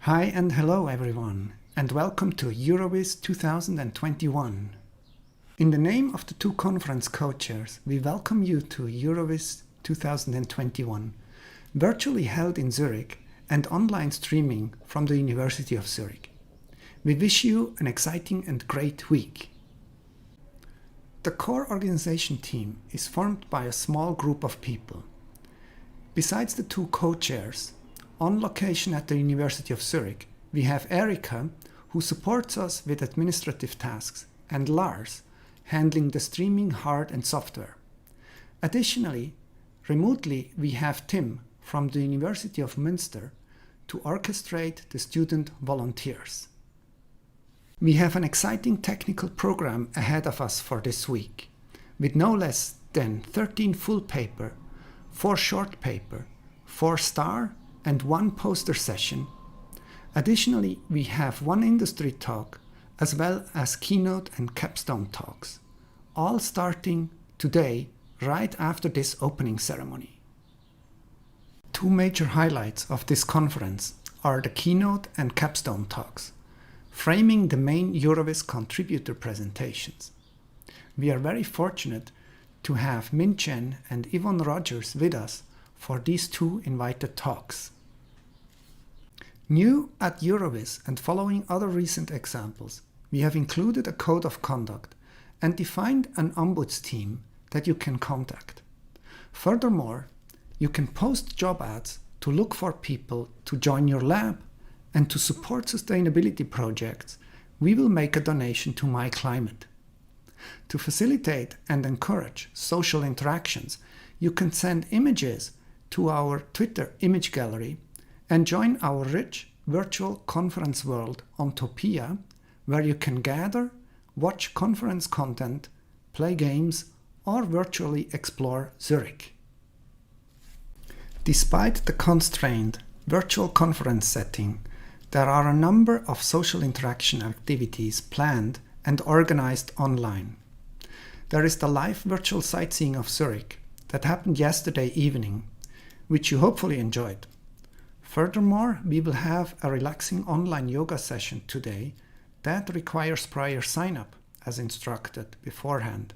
Hi and hello everyone, and welcome to EuroVis 2021. In the name of the two conference co-chairs, we welcome you to EuroVis 2021, virtually held in Zurich and online streaming from the University of Zurich. We wish you an exciting and great week. The core organization team is formed by a small group of people. Besides the two co-chairs, on location at the University of Zurich, we have Erika, who supports us with administrative tasks, and Lars, handling the streaming hard and software. Additionally, remotely we have Tim from the University of Münster to orchestrate the student volunteers. We have an exciting technical program ahead of us for this week, with no less than 13 full paper, 4 short paper, 4 star, and 1 poster session. Additionally, we have 1 industry talk, as well as keynote and capstone talks, all starting today, right after this opening ceremony. 2 major highlights of this conference are the keynote and capstone talks, framing the main EuroVis contributor presentations. We are very fortunate to have Min Chen and Yvonne Rogers with us for these 2 invited talks. New at EuroVis and following other recent examples, we have included a code of conduct and defined an ombuds team that you can contact. Furthermore, you can post job ads to look for people to join your lab, and to support sustainability projects, we will make a donation to My Climate. To facilitate and encourage social interactions, you can send images to our Twitter image gallery and join our rich virtual conference world on Tobias, where you can gather, watch conference content, play games, or virtually explore Zurich. Despite the constrained virtual conference setting, there are a number of social interaction activities planned and organized online. There is the live virtual sightseeing of Zurich that happened yesterday evening, which you hopefully enjoyed. Furthermore, we will have a relaxing online yoga session today that requires prior sign-up as instructed beforehand.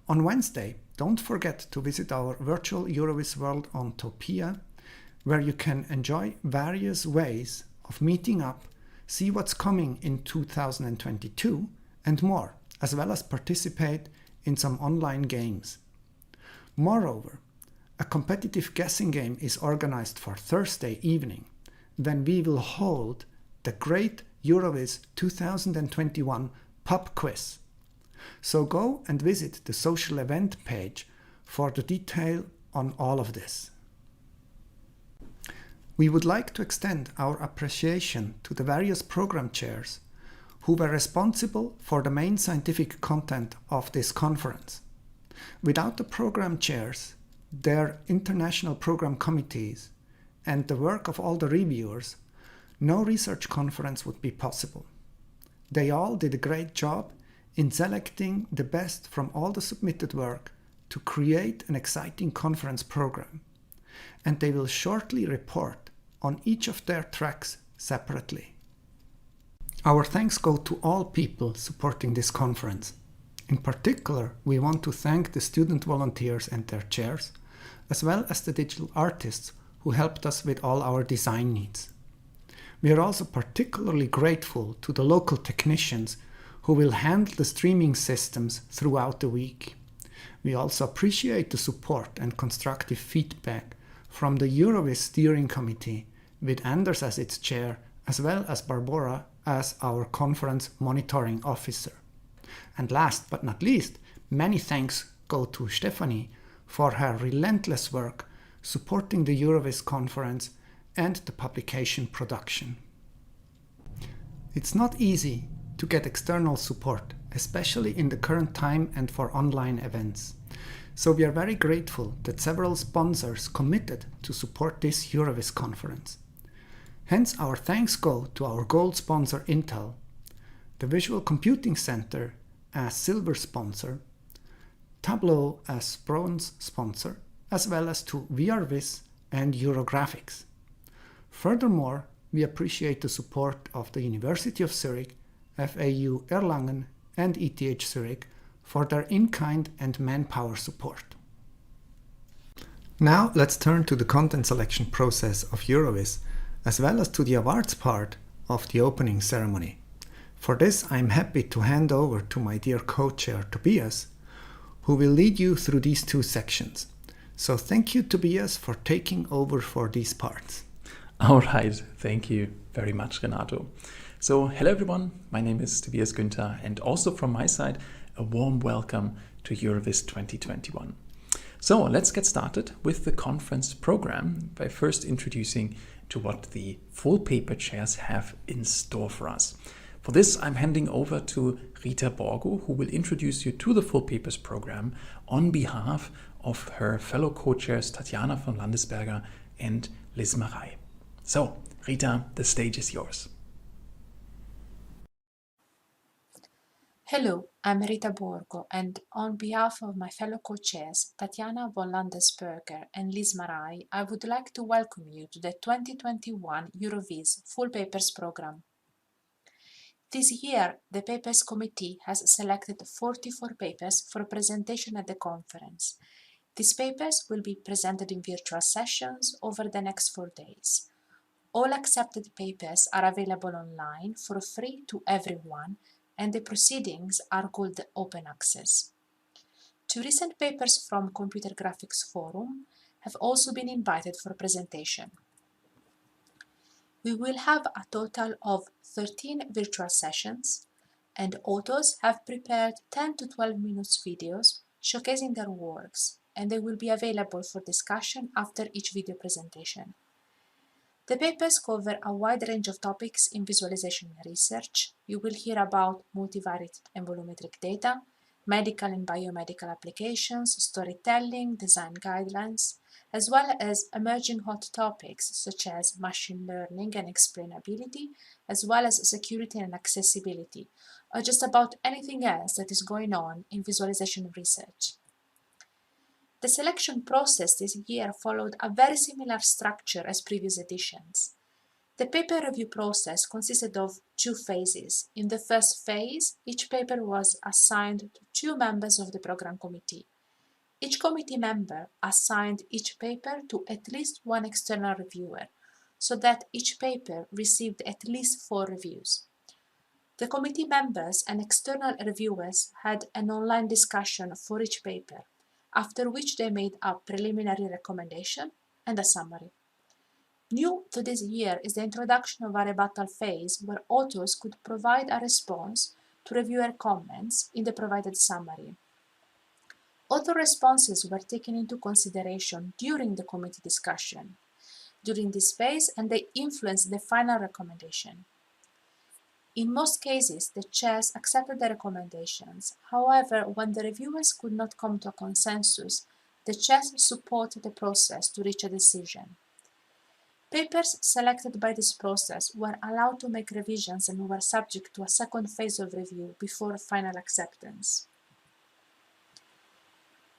On Wednesday, don't forget to visit our virtual EuroVis world on Tobias, where you can enjoy various ways of meeting up, see what's coming in 2022 and more, as well as participate in some online games. Moreover, a competitive guessing game is organized for Thursday evening, when we will hold the Great EuroVis 2021 pub quiz. So go and visit the social event page for the detail on all of this. We would like to extend our appreciation to the various program chairs who were responsible for the main scientific content of this conference. Without the program chairs, their international program committees, and the work of all the reviewers, no research conference would be possible. They all did a great job in selecting the best from all the submitted work to create an exciting conference program, and they will shortly report on each of their tracks separately. Our thanks go to all people supporting this conference. In particular, we want to thank the student volunteers and their chairs, as well as the digital artists who helped us with all our design needs. We are also particularly grateful to the local technicians who will handle the streaming systems throughout the week. We also appreciate the support and constructive feedback from the EuroVis Steering Committee, with Anders as its chair, as well as Barbara as our conference monitoring officer. And last but not least, many thanks go to Stephanie for her relentless work supporting the EuroVis conference and the publication production. It's not easy to get external support, especially in the current time and for online events. So we are very grateful that several sponsors committed to support this EuroVis conference. Hence our thanks go to our gold sponsor Intel, the Visual Computing Center as silver sponsor, Tableau as bronze sponsor, as well as to EuroVis and Eurographics. Furthermore, we appreciate the support of the University of Zurich, FAU Erlangen, and ETH Zurich for their in-kind and manpower support. Now let's turn to the content selection process of EuroVis, as well as to the awards part of the opening ceremony. For this, I'm happy to hand over to my dear co-chair Tobias, who will lead you through these two sections. So thank you, Tobias, for taking over for these parts. All right, thank you very much, Renato. So hello everyone, my name is Tobias Günther, and also from my side, a warm welcome to EuroVis 2021. So let's get started with the conference program by first introducing to what the full paper chairs have in store for us. For this, I'm handing over to Rita Borgo, who will introduce you to the full papers program on behalf of her fellow co-chairs Tatjana von Landesberger and Liz Marai. So, Rita, the stage is yours. Hello, I'm Rita Borgo, and on behalf of my fellow co-chairs Tatjana von Landesberger and Liz Marai, I would like to welcome you to the 2021 EuroVis Full Papers program. This year, the Papers Committee has selected 44 papers for presentation at the conference. These papers will be presented in virtual sessions over the next 4 days. All accepted papers are available online for free to everyone, and the proceedings are called open access. 2 recent papers from Computer Graphics Forum have also been invited for presentation. We will have a total of 13 virtual sessions, and authors have prepared 10 to 12 minutes videos showcasing their works, and they will be available for discussion after each video presentation. The papers cover a wide range of topics in visualization research. You will hear about multivariate and volumetric data, medical and biomedical applications, storytelling, design guidelines, as well as emerging hot topics such as machine learning and explainability, as well as security and accessibility, or just about anything else that is going on in visualization research. The selection process this year followed a very similar structure as previous editions. The paper review process consisted of 2 phases. In the first phase, each paper was assigned to 2 members of the program committee. Each committee member assigned each paper to at least 1 external reviewer, so that each paper received at least 4 reviews. The committee members and external reviewers had an online discussion for each paper, after which they made a preliminary recommendation and a summary. New to this year is the introduction of a rebuttal phase where authors could provide a response to reviewer comments in the provided summary. Author responses were taken into consideration during the committee discussion during this phase, and they influenced the final recommendation. In most cases, the chairs accepted the recommendations. However, when the reviewers could not come to a consensus, the chairs supported the process to reach a decision. Papers selected by this process were allowed to make revisions and were subject to a second phase of review before final acceptance.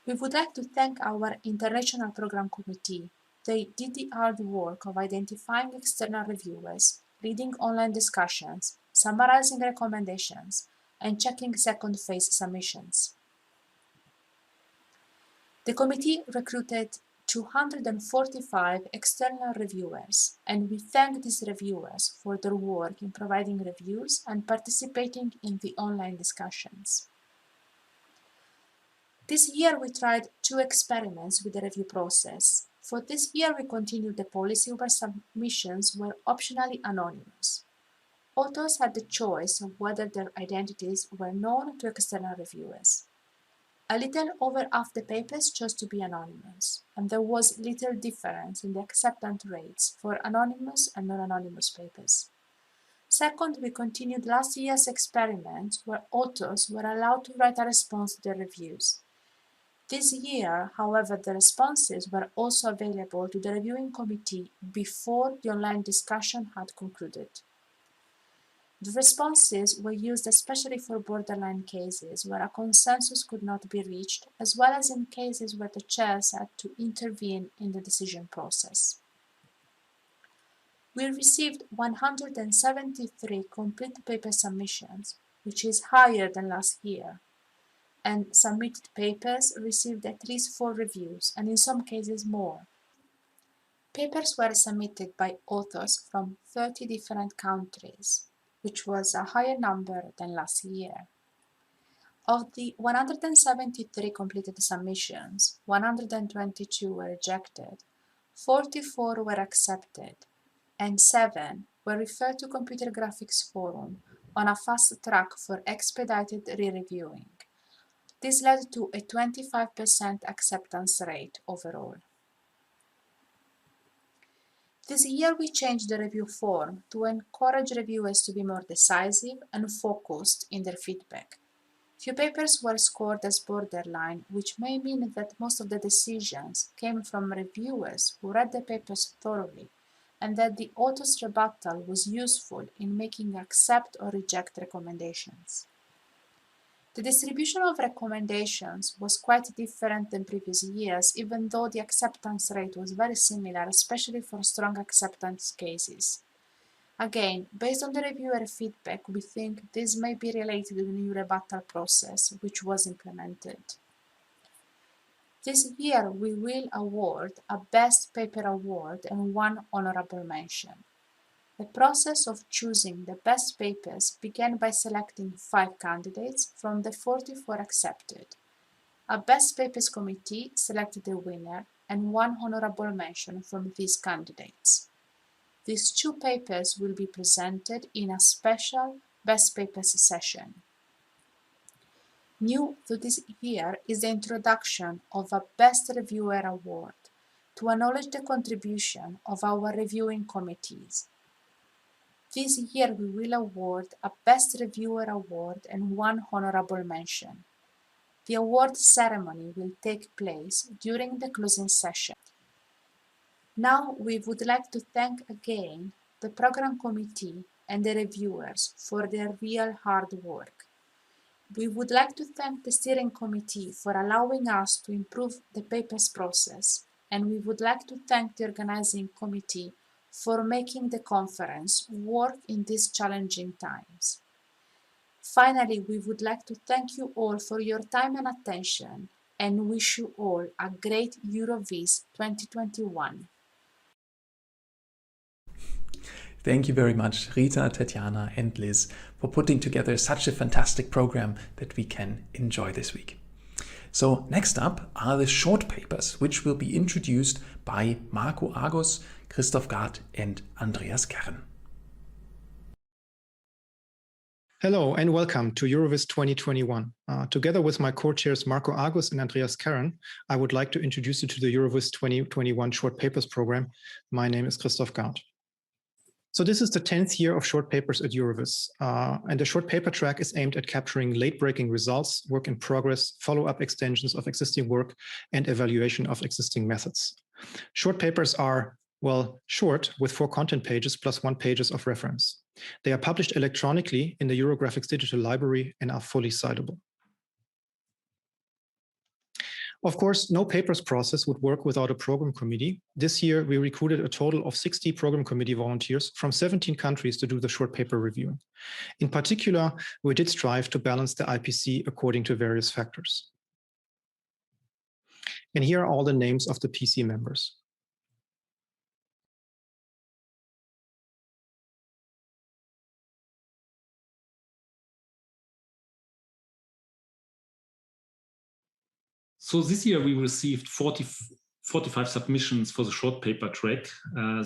We would like to thank our International Program Committee. They did the hard work of identifying external reviewers, leading online discussions, summarizing recommendations, and checking second phase submissions. The committee recruited 245 external reviewers, and we thank these reviewers for their work in providing reviews and participating in the online discussions. This year we tried 2 experiments with the review process. For this year we continued the policy where submissions were optionally anonymous. Authors had the choice of whether their identities were known to external reviewers. A little over half the papers chose to be anonymous, and there was little difference in the acceptance rates for anonymous and non-anonymous papers. Second, we continued last year's experiment where authors were allowed to write a response to their reviews. This year, however, the responses were also available to the reviewing committee before the online discussion had concluded. The responses were used especially for borderline cases where a consensus could not be reached, as well as in cases where the chairs had to intervene in the decision process. We received 173 complete paper submissions, which is higher than last year, and submitted papers received at least 4 reviews, and in some cases more. Papers were submitted by authors from 30 different countries, which was a higher number than last year. Of the 173 completed submissions, 122 were rejected, 44 were accepted, and 7 were referred to Computer Graphics Forum on a fast track for expedited re-reviewing. This led to a 25% acceptance rate overall. This year we changed the review form to encourage reviewers to be more decisive and focused in their feedback. Few papers were scored as borderline, which may mean that most of the decisions came from reviewers who read the papers thoroughly, and that the author's rebuttal was useful in making accept or reject recommendations. The distribution of recommendations was quite different than previous years, even though the acceptance rate was very similar, especially for strong acceptance cases. Again, based on the reviewer feedback, we think this may be related to the new rebuttal process, which was implemented. This year we will award a Best Paper Award and 1 honorable mention. The process of choosing the best papers began by selecting 5 candidates from the 44 accepted. A Best Papers Committee selected the winner and 1 honorable mention from these candidates. These 2 papers will be presented in a special Best Papers session. New to this year is the introduction of a Best Reviewer Award to acknowledge the contribution of our reviewing committees. This year we will award a Best Reviewer Award and 1 honorable mention. The award ceremony will take place during the closing session. Now we would like to thank again the program committee and the reviewers for their real hard work. We would like to thank the steering committee for allowing us to improve the papers process, and we would like to thank the organizing committee for making the conference work in these challenging times. Finally, we would like to thank you all for your time and attention, and wish you all a great EuroVis 2021. Thank you very much, Rita, Tatjana, and Liz, for putting together such a fantastic program that we can enjoy this week. So next up are the short papers, which will be introduced by Marco Argus, Christoph Gard, and Andreas Kern. Hello and welcome to EuroVis 2021. Together with my co-chairs Marco Argus and Andreas Kern, I would like to introduce you to the EuroVis 2021 Short Papers program. My name is Christoph Gard. So this is the 10th year of short papers at EuroVis, and the short paper track is aimed at capturing late-breaking results, work in progress, follow-up extensions of existing work, and evaluation of existing methods. Short papers are, well, short with 4 content pages plus 1 page of reference. They are published electronically in the EuroGraphics Digital Library and are fully citable. Of course, no papers process would work without a program committee. This year, we recruited a total of 60 program committee volunteers from 17 countries to do the short paper review. In particular, we did strive to balance the IPC according to various factors. And here are all the names of the PC members. So this year we received 45 submissions for the short paper track.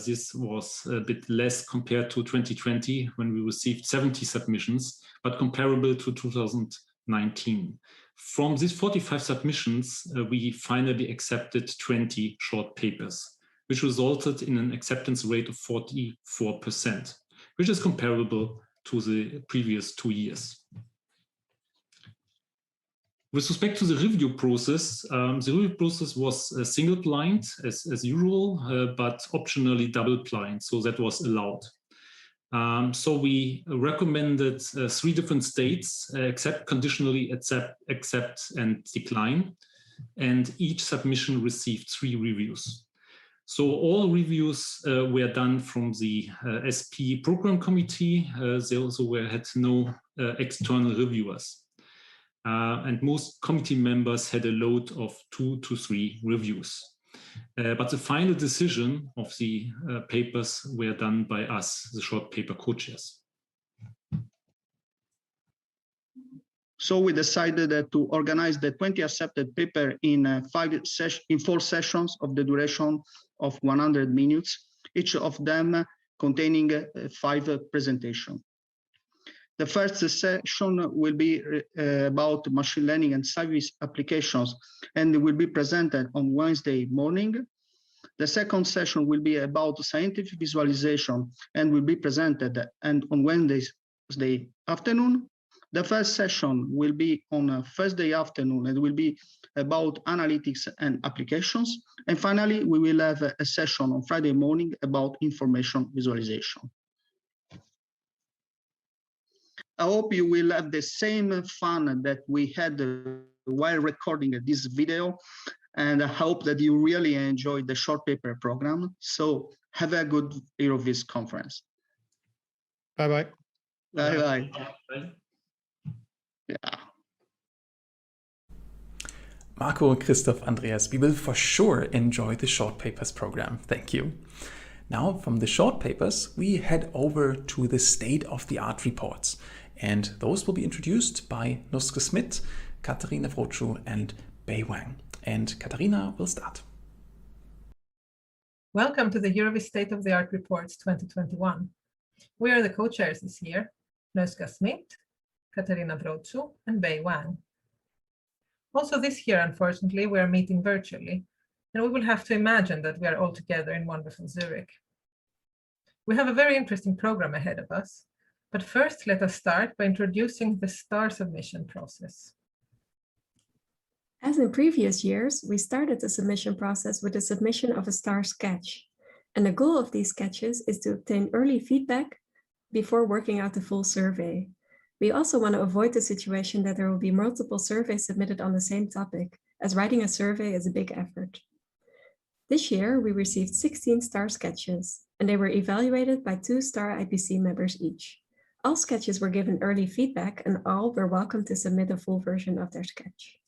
This was a bit less compared to 2020 when we received 70 submissions, but comparable to 2019. From these 45 submissions, we finally accepted 20 short papers, which resulted in an acceptance rate of 44%, which is comparable to the previous 2 years. With respect to the review process was single blind as usual, but optionally double blind, so that was allowed. So we recommended 3 different states: accept, conditionally accept, and decline. And each submission received 3 reviews. So all reviews were done from the SP program committee. They also had no external reviewers. And most committee members had a load of 2 to 3 reviews. But the final decision of the papers were done by us, the short paper co-chairs. So we decided to organize the 20 accepted paper in 4 sessions of the duration of 100 minutes, each of them containing 5 presentations. The first session will be about machine learning and service applications, and will be presented on Wednesday morning. The second session will be about scientific visualization and will be presented on Wednesday afternoon. The first session will be on a Thursday afternoon and will be about analytics and applications. And finally, we will have a session on Friday morning about information visualization. I hope you will have the same fun that we had while recording this video, and I hope that you really enjoyed the short paper program. So have a good EuroVis conference. Bye-bye. Bye-bye. Yeah. Marco, Christoph, Andreas, we will for sure enjoy the short papers program. Thank you. Now, from the short papers, we head over to the state-of-the-art reports. And those will be introduced by Nuska Smith, Katharina Vrochu, and Bei Wang. And Katharina will start. Welcome to the EuroVis State-of-the-Art Reports 2021. We are the co-chairs this year, Nuska Smith, Katharina Vrochu, and Bei Wang. Also this year, unfortunately, we are meeting virtually, and we will have to imagine that we are all together in wonderful Zurich. We have a very interesting program ahead of us, but first let us start by introducing the STAR submission process. As in previous years, we started the submission process with the submission of a STAR sketch, and the goal of these sketches is to obtain early feedback before working out the full survey. We also want to avoid the situation that there will be multiple surveys submitted on the same topic, as writing a survey is a big effort. This year, we received 16 STAR sketches, and they were evaluated by 2 STAR IPC members each. All sketches were given early feedback, and all were welcome to submit a full version of their sketch.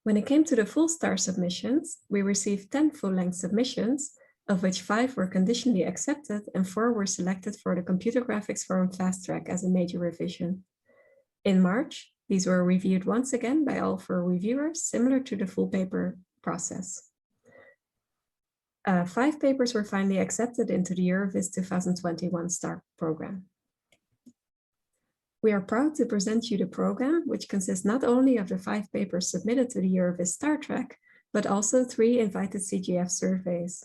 When it came to the full STAR submissions, we received 10 full-length submissions, of which 5 were conditionally accepted and 4 were selected for the Computer Graphics Forum Fast Track as a major revision. In March, these were reviewed once again by all 4 reviewers, similar to the full paper process. 5 papers were finally accepted into the EuroVis 2021 STAR program. We are proud to present you the program, which consists not only of the 5 papers submitted to the EuroVis STAR track, but also 3 invited CGF surveys.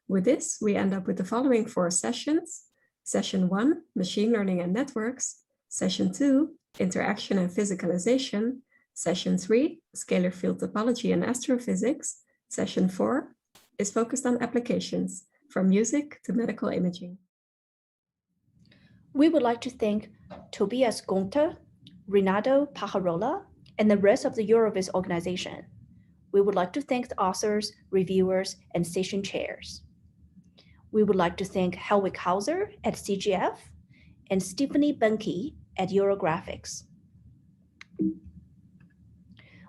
With this, we end up with the following 4 sessions. Session 1, Machine Learning and Networks. Session 2, Interaction and Physicalization. Session 3, Scalar Field Topology and Astrophysics. Session 4 is focused on applications, from music to medical imaging. We would like to thank Tobias Günther, Renato Pajarola, and the rest of the EuroVis organization. We would like to thank the authors, reviewers, and session chairs. We would like to thank Helwig Hauser at CGF and Stephanie Bunke at Eurographics.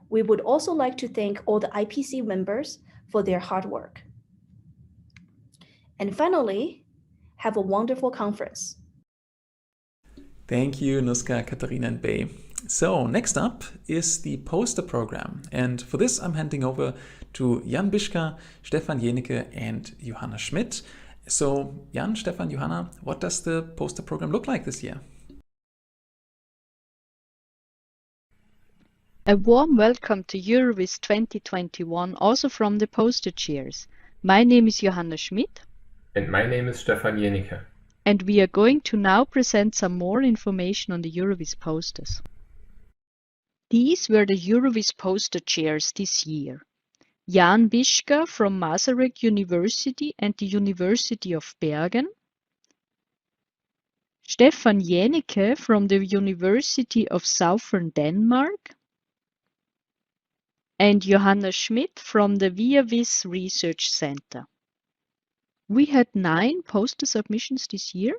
We would also like to thank all the IPC members for their hard work. And finally, have a wonderful conference. Thank you, Nuska, Katharina, and Bei. So next up is the poster program. And for this, I'm handing over to Jan Bischka, Stefan Jenecke, and Johanna Schmidt. So Jan, Stefan, Johanna, what does the poster program look like this year? A warm welcome to EuroVis 2021, also from the poster chairs. My name is Johanna Schmidt. And my name is Stefan Jenecke. And we are going to now present some more information on the EuroVis posters. These were the EuroVis poster chairs this year. Jan Bischka from Masaryk University and the University of Bergen. Stefan Jenecke from the University of Southern Denmark. and Johanna Schmidt from the EuroVis Research Center. We had 9 poster submissions this year,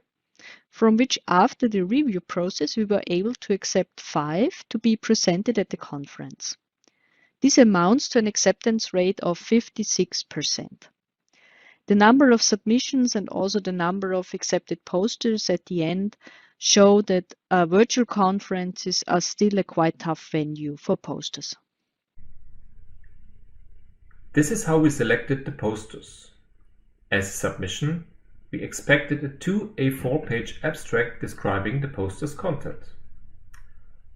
from which after the review process we were able to accept 5 to be presented at the conference. This amounts to an acceptance rate of 56%. The number of submissions and also the number of accepted posters at the end show that virtual conferences are still a quite tough venue for posters. This is how we selected the posters. As a submission, we expected a 2 A4-page abstract describing the poster's content.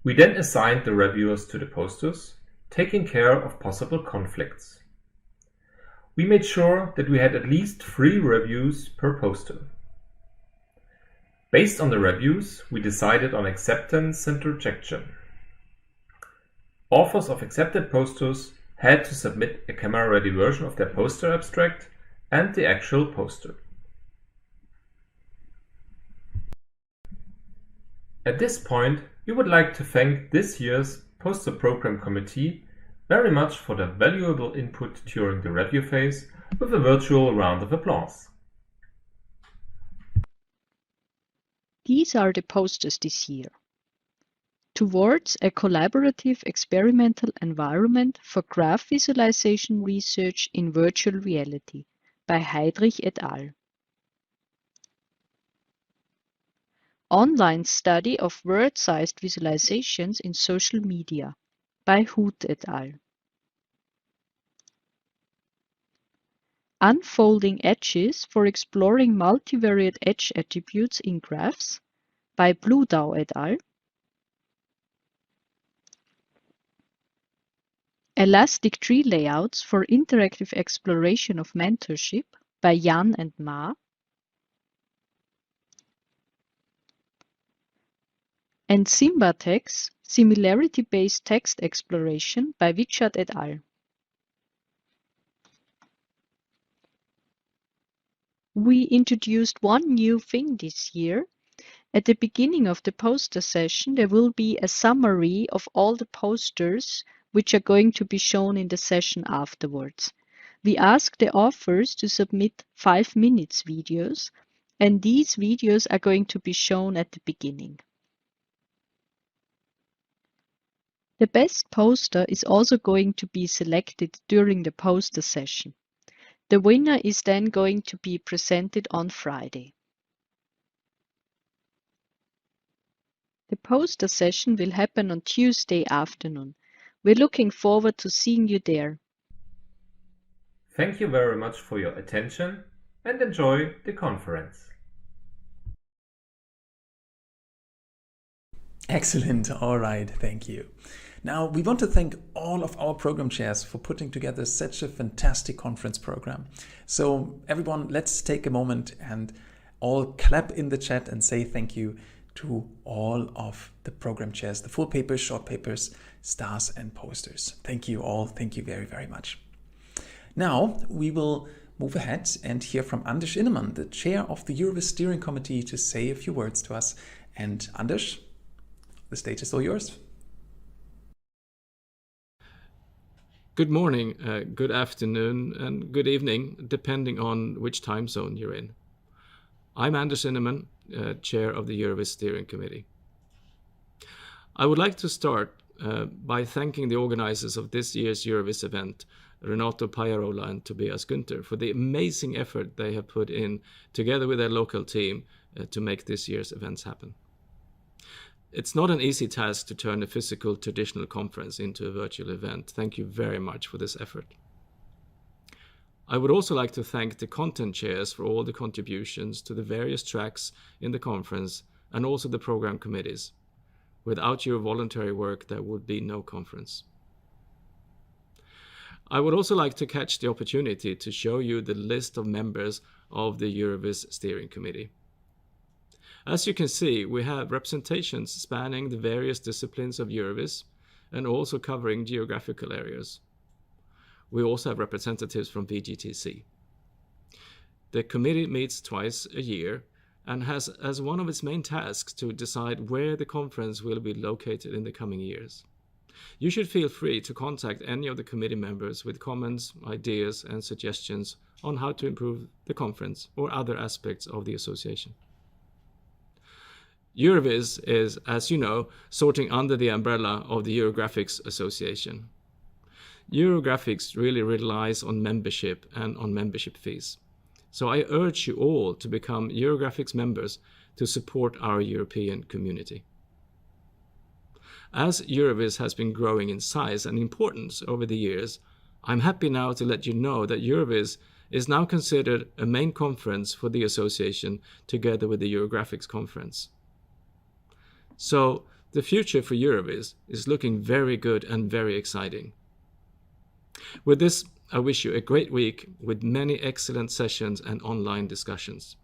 We then assigned the reviewers to the posters, taking care of possible conflicts. We made sure that we had at least 3 reviews per poster. Based on the reviews, we decided on acceptance and rejection. Authors of accepted posters had to submit a camera-ready version of their poster abstract and the actual poster. At this point, we would like to thank this year's Poster Program Committee very much for their valuable input during the review phase with a virtual round of applause. These are the posters this year. Towards a collaborative experimental environment for graph visualization research in virtual reality by Heydrich et al. Online study of word-sized visualizations in social media by Huth et al. Unfolding edges for exploring multivariate edge attributes in graphs by Bludau et al. Elastic tree layouts for interactive exploration of mentorship by Jan and Ma. And Symbatex, similarity-based text exploration by Witschat et al. We introduced one new thing this year. At the beginning of the poster session, there will be a summary of all the posters which are going to be shown in the session afterwards. We asked the authors to submit 5 minutes videos, and these videos are going to be shown at the beginning. The best poster is also going to be selected during the poster session. The winner is then going to be presented on Friday. The poster session will happen on Tuesday afternoon. We're looking forward to seeing you there. Thank you very much for your attention and enjoy the conference. Excellent. All right. Thank you. Now, we want to thank all of our program chairs for putting together such a fantastic conference program. So everyone, let's take a moment and all clap in the chat and say thank you to all of the program chairs, the full papers, short papers, stars and posters. Thank you all. Thank you very, very much. Now we will move ahead and hear from Anders Innemann, the chair of the EuroVis Steering Committee, to say a few words to us. And Anders, the stage is all yours. Good morning, good afternoon, and good evening, depending on which time zone you're in. I'm Anders Innemann, chair of the EuroVis Steering Committee. I would like to start by thanking the organizers of this year's EuroVis event, Renato, Pajarola, and Tobias Günther, for the amazing effort they have put in together with their local team to make this year's events happen. It's not an easy task to turn a physical traditional conference into a virtual event. Thank you very much for this effort. I would also like to thank the content chairs for all the contributions to the various tracks in the conference and also the program committees. Without your voluntary work, there would be no conference. I would also like to catch the opportunity to show you the list of members of the EuroVis Steering Committee. As you can see, we have representations spanning the various disciplines of EuroVis and also covering geographical areas. We also have representatives from VGTC. The committee meets twice a year and has as one of its main tasks to decide where the conference will be located in the coming years. You should feel free to contact any of the committee members with comments, ideas, and suggestions on how to improve the conference or other aspects of the association. EuroVis is, as you know, sorting under the umbrella of the Eurographics Association. Eurographics really relies on membership and on membership fees. So I urge you all to become Eurographics members to support our European community. As EuroVis has been growing in size and importance over the years, I'm happy now to let you know that EuroVis is now considered a main conference for the association together with the Eurographics conference. So the future for EuroVis is looking very good and very exciting. With this, I wish you a great week with many excellent sessions and online discussions.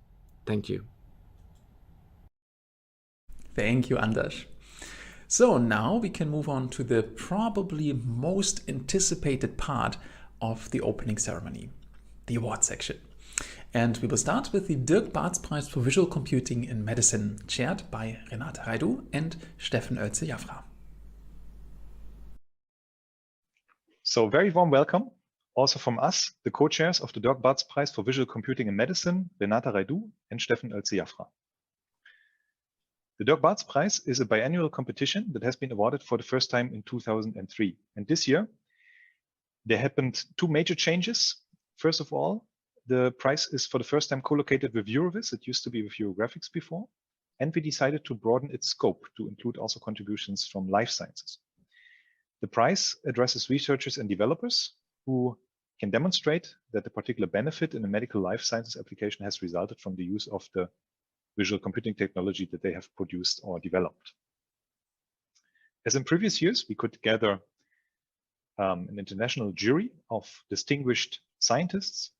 Thank you. Thank you, Anders. So now we can move on to the probably most anticipated part of the opening ceremony, the award section. And we will start with the Dirk Barth Prize for Visual Computing in Medicine, chaired by Renato and Steffen Oelze-Jafra. So very warm welcome also from us, the co-chairs of the Dirk Barth Prize for Visual Computing in Medicine, Renato and Steffen Oelze-Jafra. The Dirk Barth Prize is a biannual competition that has been awarded for the first time in 2003. And this year, there happened two major changes. First of all, the prize is for the first time co-located with EuroVis. It used to be with Eurographics before. And we decided to broaden its scope to include also contributions from life sciences. The prize addresses researchers and developers who can demonstrate that a particular benefit in a medical life sciences application has resulted from the use of the visual computing technology that they have produced or developed. As in previous years, we could gather an international jury of distinguished scientists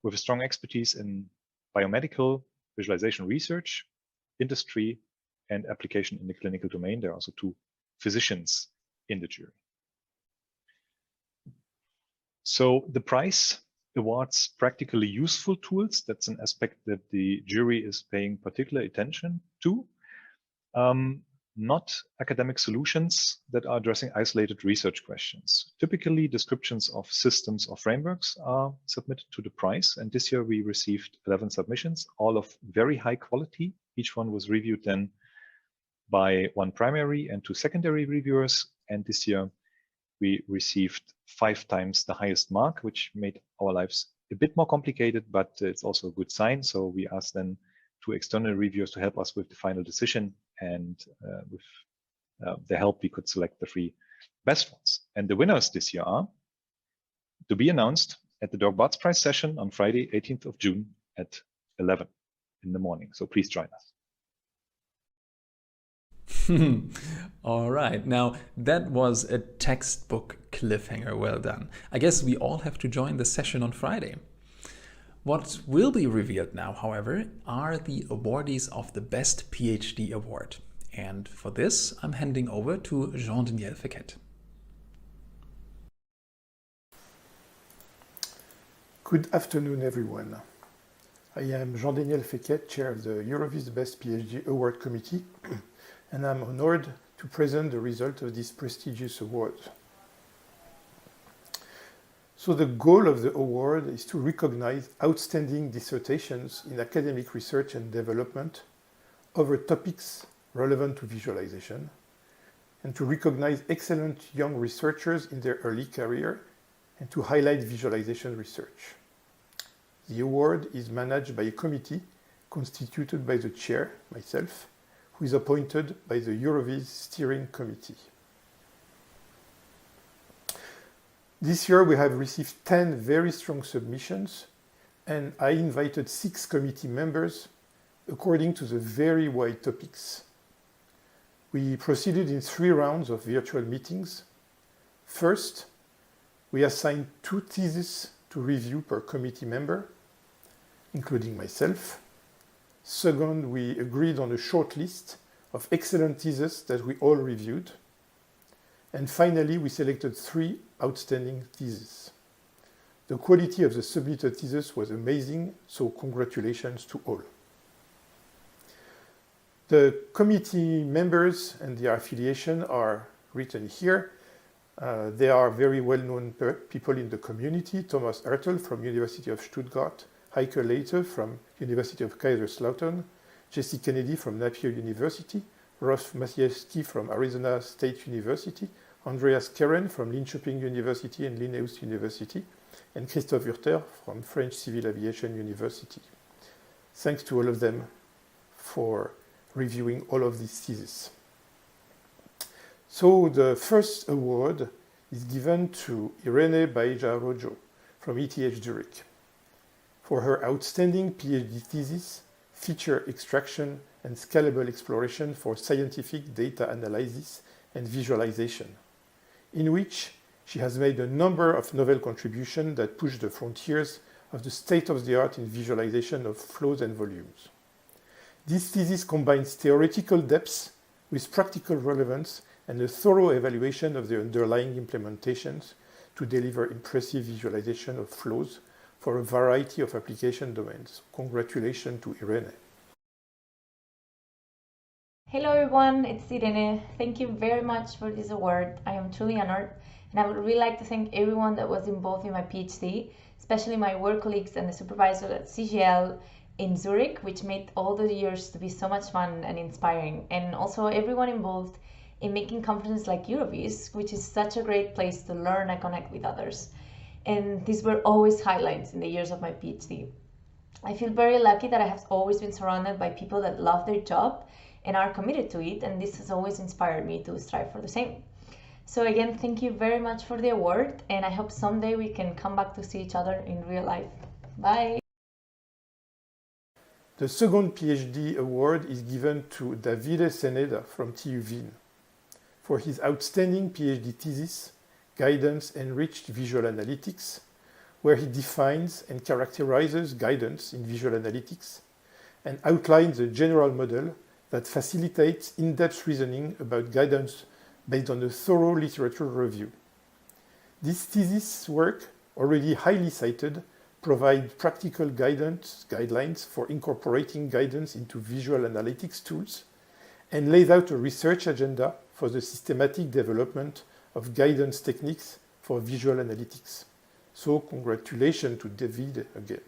with a strong expertise in biomedical visualization research, industry, and application in the clinical domain. There are also two physicians in the jury. So the prize awards practically useful tools. That's an aspect that the jury is paying particular attention to. Not academic solutions that are addressing isolated research questions. Typically, descriptions of systems or frameworks are submitted to the prize. And this year we received 11 submissions, all of very high quality. Each one was reviewed then by one primary and two secondary reviewers. And this year we received 5 times the highest mark, which made our lives a bit more complicated, but it's also a good sign. So we asked then 2 external reviewers to help us with the final decision. And with their help, we could select the 3 best ones. And the winners this year are to be announced at the Dirk Barth Prize session on Friday, 18th of June at 11 in the morning. So please join us. All right. Now, that was a textbook cliffhanger. Well done. I guess we all have to join the session on Friday. What will be revealed now, however, are the awardees of the Best PhD Award. And for this, I'm handing over to Jean-Daniel Fekete. Good afternoon, everyone. I am Jean-Daniel Fekete, chair of the EuroVis Best PhD Award Committee, and I'm honored to present the result of this prestigious award. So the goal of the award is to recognize outstanding dissertations in academic research and development over topics relevant to visualization, and to recognize excellent young researchers in their early career, and to highlight visualization research. The award is managed by a committee constituted by the chair, myself, who is appointed by the EuroVis Steering Committee. This year we have received 10 very strong submissions, and I invited 6 committee members according to the very wide topics. We proceeded in 3 rounds of virtual meetings. First, we assigned 2 theses to review per committee member, including myself. Second, we agreed on a short list of excellent theses that we all reviewed. And finally, we selected 3 outstanding theses. The quality of the submitted theses was amazing, so congratulations to all. The committee members and their affiliation are written here. They are very well-known people in the community. Thomas Ertel from University of Stuttgart, Heike Leite from University of Kaiserslautern, Jesse Kennedy from Napier University, Rolf Maciejewski from Arizona State University, Andreas Keren from Linköping University and Linnaeus University, and Christophe Hurter from French Civil Aviation University. Thanks to all of them for reviewing all of these theses. So the first award is given to Irene Pajarola from ETH Zurich for her outstanding PhD thesis, Feature Extraction and Scalable Exploration for Scientific Data Analysis and Visualization, in which she has made a number of novel contributions that push the frontiers of the state-of-the-art in visualization of flows and volumes. This thesis combines theoretical depth with practical relevance and a thorough evaluation of the underlying implementations to deliver impressive visualization of flows for a variety of application domains. Congratulations to Irene. Hello everyone, it's Irene. Thank you very much for this award. I am truly honored, and I would really like to thank everyone that was involved in my PhD, especially my work colleagues and the supervisor at CGL in Zurich, which made all the years to be so much fun and inspiring, and also everyone involved in making conferences like EuroVis, which is such a great place to learn and connect with others. And these were always highlights in the years of my PhD. I feel very lucky that I have always been surrounded by people that love their job and are committed to it, and this has always inspired me to strive for the same. So again, thank you very much for the award, and I hope someday we can come back to see each other in real life. Bye! The second PhD award is given to Davide Seneda from TU Wien for his outstanding PhD thesis, Guidance Enriched Visual Analytics, where he defines and characterizes guidance in visual analytics and outlines a general model that facilitates in-depth reasoning about guidance based on a thorough literature review. This thesis work, already highly cited, provides practical guidelines for incorporating guidance into visual analytics tools and lays out a research agenda for the systematic development of guidance techniques for visual analytics. So congratulations to David again.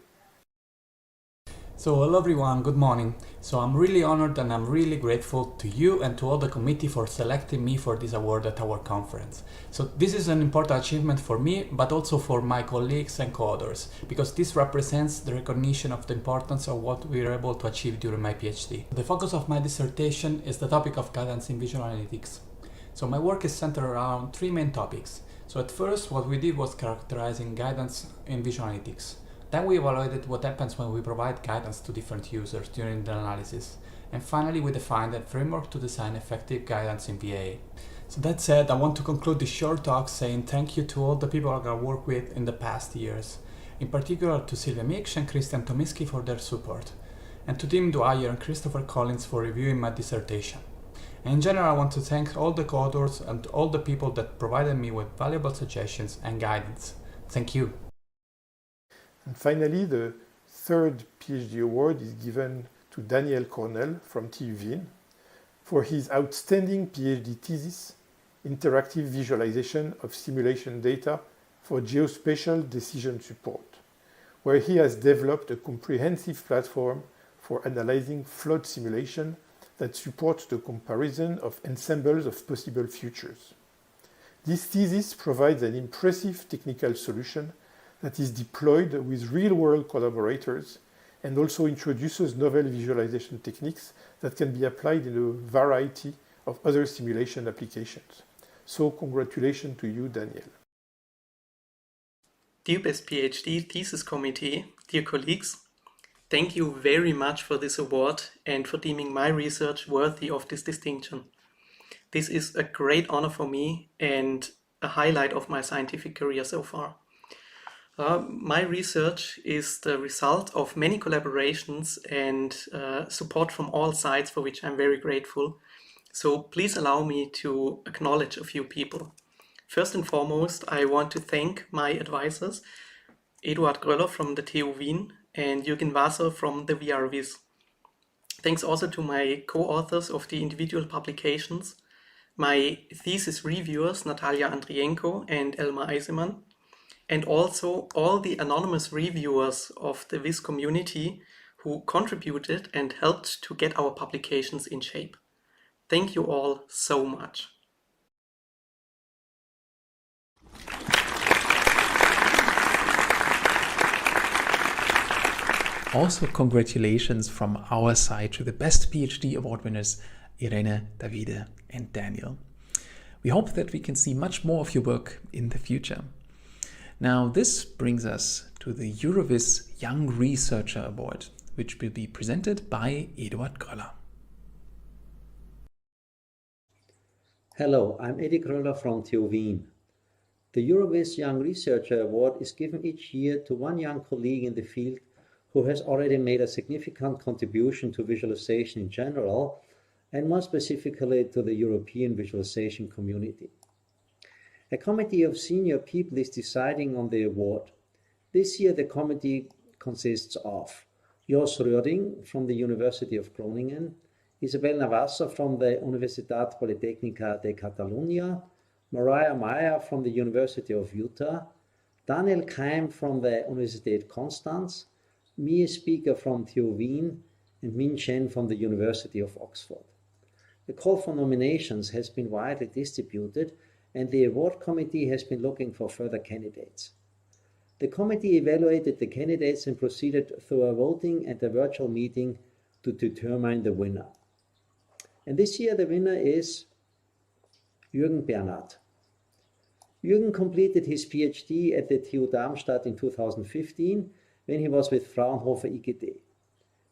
So hello everyone, good morning. So I'm really honored and I'm really grateful to you and to all the committee for selecting me for this award at our conference. So this is an important achievement for me, but also for my colleagues and co-authors, because this represents the recognition of the importance of what we were able to achieve during my PhD. The focus of my dissertation is the topic of guidance in visual analytics. So my work is centered around three main topics. So at first, what we did was characterizing guidance in visual analytics. Then we evaluated what happens when we provide guidance to different users during the analysis. And finally, we defined a framework to design effective guidance in VA. So that said, I want to conclude this short talk saying thank you to all the people I worked with in the past years. In particular to Sylvia Miksch and Christian Tomiski for their support. And to Tim Dwyer and Christopher Collins for reviewing my dissertation. And in general, I want to thank all the co-authors and all the people that provided me with valuable suggestions and guidance. Thank you. And finally, the third PhD award is given to Daniel Cornell from TU Wien for his outstanding PhD thesis, Interactive Visualization of Simulation Data for Geospatial Decision Support, where he has developed a comprehensive platform for analyzing flood simulation that supports the comparison of ensembles of possible futures. This thesis provides an impressive technical solution that is deployed with real-world collaborators and also introduces novel visualization techniques that can be applied in a variety of other simulation applications. So congratulations to you, Daniel. Dear Best PhD Thesis Committee, dear colleagues, thank you very much for this award and for deeming my research worthy of this distinction. This is a great honor for me and a highlight of my scientific career so far. My research is the result of many collaborations and support from all sides, for which I'm very grateful. So please allow me to acknowledge a few people. First and foremost, I want to thank my advisors, Eduard Gröller from the TU Wien and Jürgen Wasser from the EuroVis. Thanks also to my co-authors of the individual publications, my thesis reviewers Natalia Andrienko and Elmar Eisemann, and also all the anonymous reviewers of the Viz community who contributed and helped to get our publications in shape. Thank you all so much. Also, congratulations from our side to the best PhD award winners, Irene, Davide, and Daniel. We hope that we can see much more of your work in the future. Now, this brings us to the EuroVis Young Researcher Award, which will be presented by Eduard Gröller. Hello, I'm Edi Gröller from TU Wien. The EuroVis Young Researcher Award is given each year to one young colleague in the field who has already made a significant contribution to visualization in general, and more specifically to the European visualization community. A committee of senior people is deciding on the award. This year the committee consists of Jos Röhring from the University of Groningen, Isabel Navassa from the Universitat Politècnica de Catalunya, Mariah Meyer from the University of Utah, Daniel Keim from the Universität Konstanz, me, a speaker from TU Wien, and Min Chen from the University of Oxford. The call for nominations has been widely distributed, and the award committee has been looking for further candidates. The committee evaluated the candidates and proceeded through a voting and a virtual meeting to determine the winner. And this year the winner is Jürgen Bernhard. Jürgen completed his PhD at the TU Darmstadt in 2015 when he was with Fraunhofer IGD.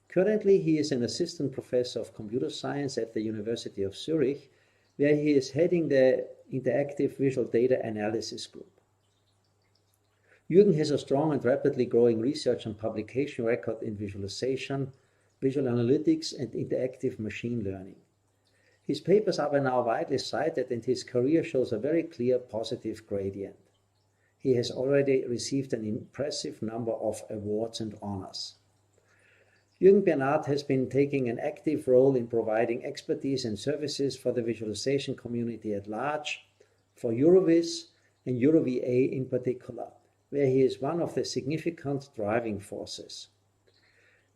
Currently, he is an assistant professor of computer science at the University of Zurich, where he is heading the Interactive Visual Data Analysis Group. Jürgen has a strong and rapidly growing research and publication record in visualization, visual analytics, and interactive machine learning. His papers are by now widely cited, and his career shows a very clear positive gradient. He has already received an impressive number of awards and honors. Jürgen Bernhard has been taking an active role in providing expertise and services for the visualization community at large, for EuroVis and EuroVA in particular, where he is one of the significant driving forces.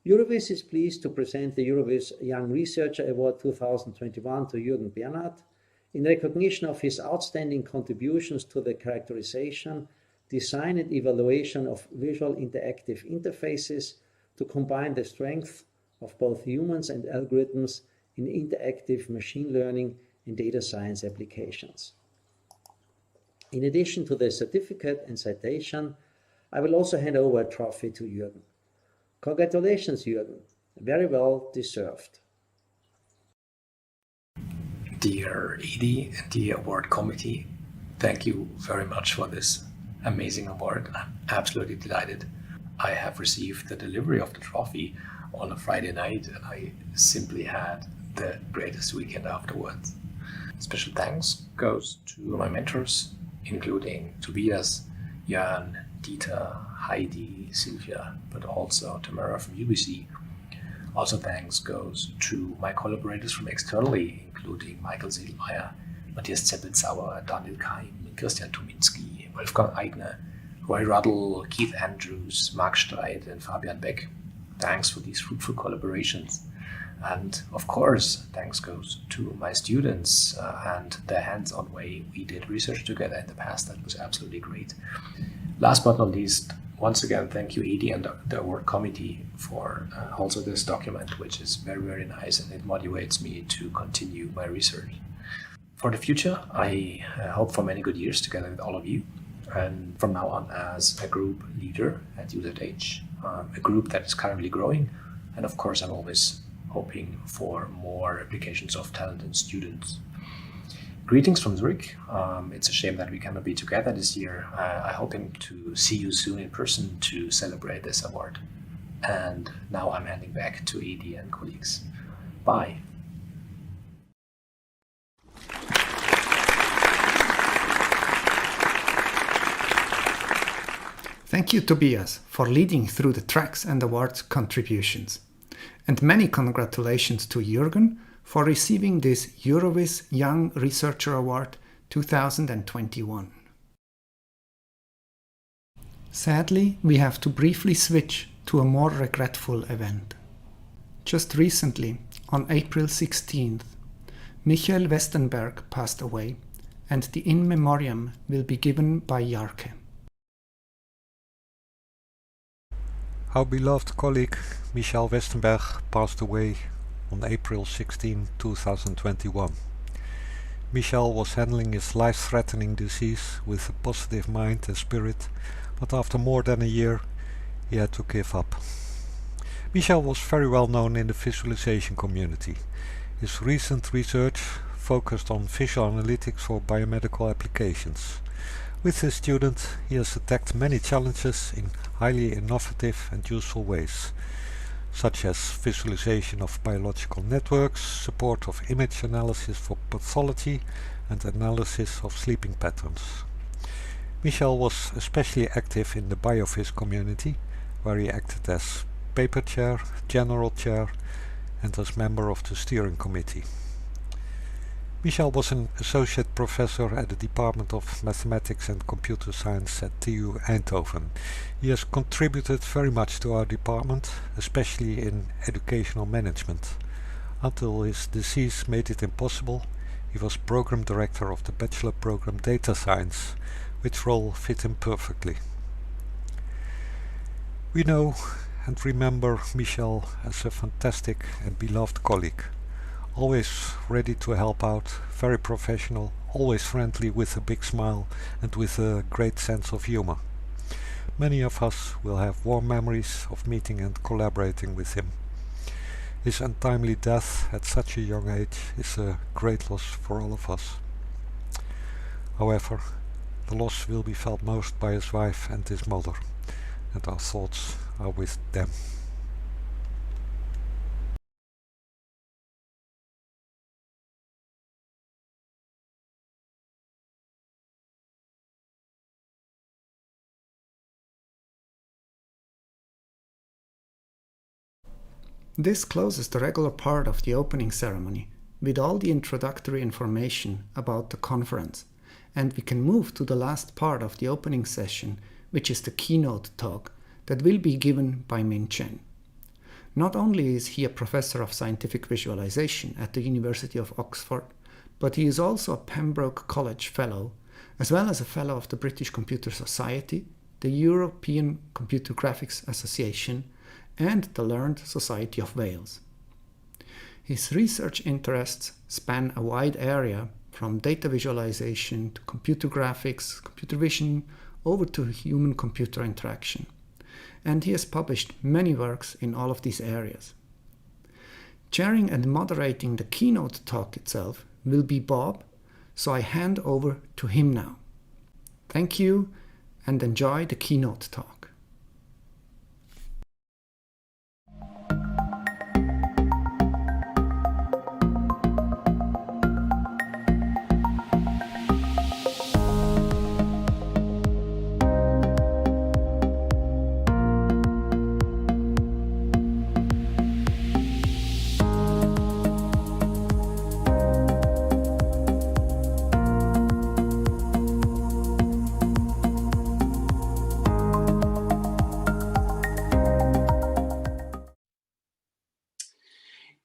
EuroVis is pleased to present the EuroVis Young Researcher Award 2021 to Jürgen Bernhard in recognition of his outstanding contributions to the characterization, design and evaluation of visual interactive interfaces to combine the strength of both humans and algorithms in interactive machine learning and data science applications. In addition to the certificate and citation, I will also hand over a trophy to Jürgen. Congratulations, Jürgen. Very well deserved. Dear Edi and the award committee, thank you very much for this amazing award. I'm absolutely delighted. I have received the delivery of the trophy on a Friday night, and I simply had the greatest weekend afterwards. Special thanks goes to my mentors, including Tobias, Jan, Dieter, Heidi, Sylvia, but also Tamara from UBC. Also thanks goes to my collaborators from externally, including Michael Seelmeier, Matthias Zeppelzauer, Daniel Keim, Christian Tuminski, Wolfgang Eigner, Roy Ruddle, Keith Andrews, Mark Streit, and Fabian Beck. Thanks for these fruitful collaborations. And of course, thanks goes to my students and the hands-on way we did research together in the past. That was absolutely great. Last but not least, once again, thank you, Edi, and the award committee for also this document, which is very, very nice, and it motivates me to continue my research. For the future, I hope for many good years together with all of you, and from now on as a group leader at UZH, a group that is currently growing, and of course I'm always hoping for more applications of talented students. Greetings from Zurich. It's a shame that we cannot be together this year. I'm hoping to see you soon in person to celebrate this award. And now I'm handing back to Edi and colleagues. Bye. Thank you, Tobias, for leading through the tracks and awards contributions. And many congratulations to Jürgen for receiving this EuroVis Young Researcher Award 2021. Sadly, we have to briefly switch to a more regretful event. Just recently, on April 16th, Michael Westenberg passed away, and the in memoriam will be given by Jarke. Our beloved colleague Michael Westenberg passed away on April 16, 2021. Michael was handling his life-threatening disease with a positive mind and spirit, but after more than a year he had to give up. Michael was very well known in the visualization community. His recent research focused on visual analytics for biomedical applications. With his student, he has attacked many challenges in highly innovative and useful ways, such as visualization of biological networks, support of image analysis for pathology, and analysis of sleeping patterns. Michael was especially active in the EuroVis community, where he acted as paper chair, general chair, and as member of the steering committee. Michael was an associate professor at the Department of Mathematics and Computer Science at TU Eindhoven. He has contributed very much to our department, especially in educational management. Until his disease made it impossible, he was program director of the bachelor program Data Science, which role fit him perfectly. We know and remember Michael as a fantastic and beloved colleague. Always ready to help out, very professional, always friendly with a big smile and with a great sense of humor. Many of us will have warm memories of meeting and collaborating with him. His untimely death at such a young age is a great loss for all of us. However, the loss will be felt most by his wife and his mother, and our thoughts are with them. This closes the regular part of the opening ceremony with all the introductory information about the conference, and we can move to the last part of the opening session, which is the keynote talk that will be given by Min Chen. Not only is he a professor of scientific visualization at the University of Oxford, but he is also a Pembroke College Fellow, as well as a Fellow of the British Computer Society, the European Computer Graphics Association, and the Learned Society of Wales. His research interests span a wide area from data visualization to computer graphics, computer vision, over to human-computer interaction. And he has published many works in all of these areas. Chairing and moderating the keynote talk itself will be Bob, so I hand over to him now. Thank you and enjoy the keynote talk.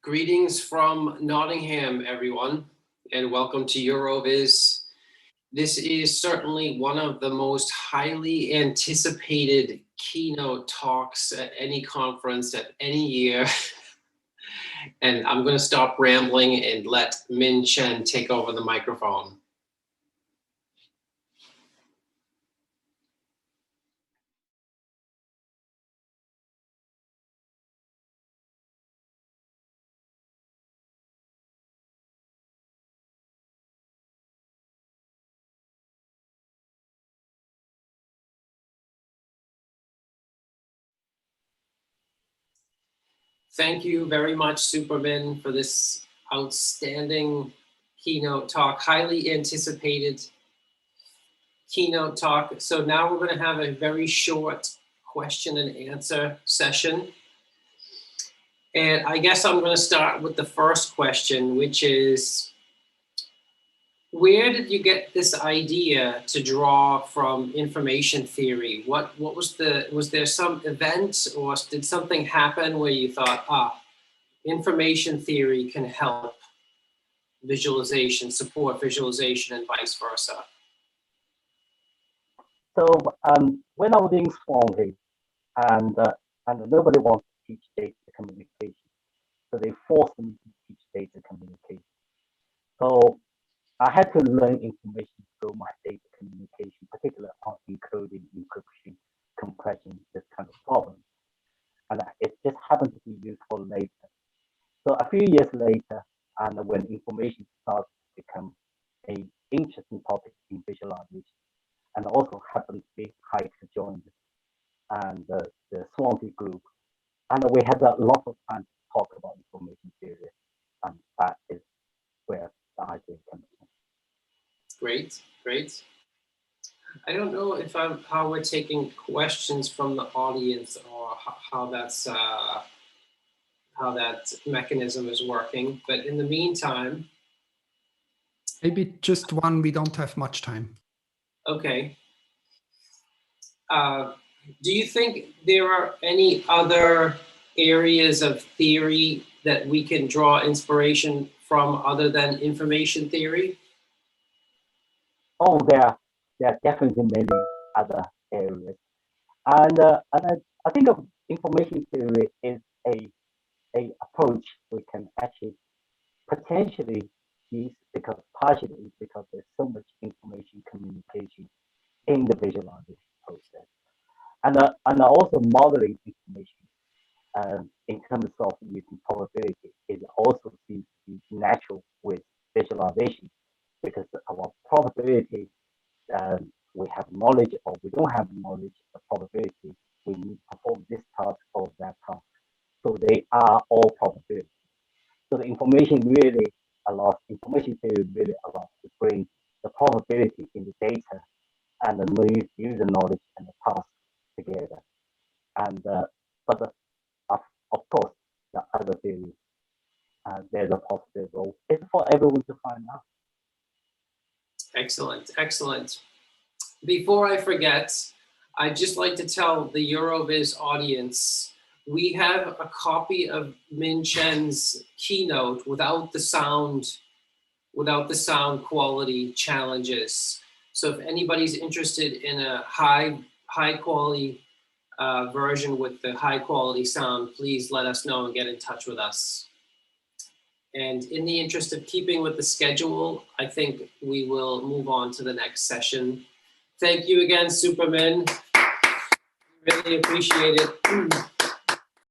Greetings from Nottingham, everyone, and welcome to EuroVis. This is certainly one of the most highly anticipated keynote talks at any conference at any year. And I'm going to stop rambling and let Min Chen take over the microphone. Thank you very much, Superman, for this outstanding keynote talk, highly anticipated keynote talk. So now we're going to have a very short question and answer session. And I guess I'm going to start with the first question, which is, where did you get this idea to draw from information theory? Was there some event or did something happen where you thought, information theory can help visualization, support visualization, and vice versa? So when I was in Swansea, and nobody wants to teach data communication, so they forced me to teach data communication. So I had to learn information through my data communication, particularly on encoding, encryption, compression, this kind of problem. And it just happened to be useful later. So a few years later, and when information started to become an interesting topic in visualization, and also happened to be Heike joined and the Swansea group, and we had a lot of time to talk about information theory, and that is where the idea comes from. Great, great. I don't know if how we're taking questions from the audience or how that mechanism is working, but in the meantime, maybe just one. We don't have much time. Okay. Do you think there are any other areas of theory that we can draw inspiration from other than information theory? Oh, there are definitely many other areas, and I think of information theory is a approach we can actually potentially use partially because there's so much information communication in the visualization process, and also modeling information in terms of using probability is also seems to be natural with visualization, because our probability, we have knowledge or we don't have knowledge, the probability we need to perform this task or that task. So they are all probabilities. So the information theory really allows to bring the probability in the data and the user knowledge and the task together. And of course, the other theories, there's a positive role. It's for everyone to find out. Excellent, excellent. Before I forget, I'd just like to tell the EuroVis audience, we have a copy of Min Chen's keynote without the sound quality challenges. So if anybody's interested in a high quality version with the high quality sound, please let us know and get in touch with us. And in the interest of keeping with the schedule, I think we will move on to the next session. Thank you again, Superman. Really appreciate it.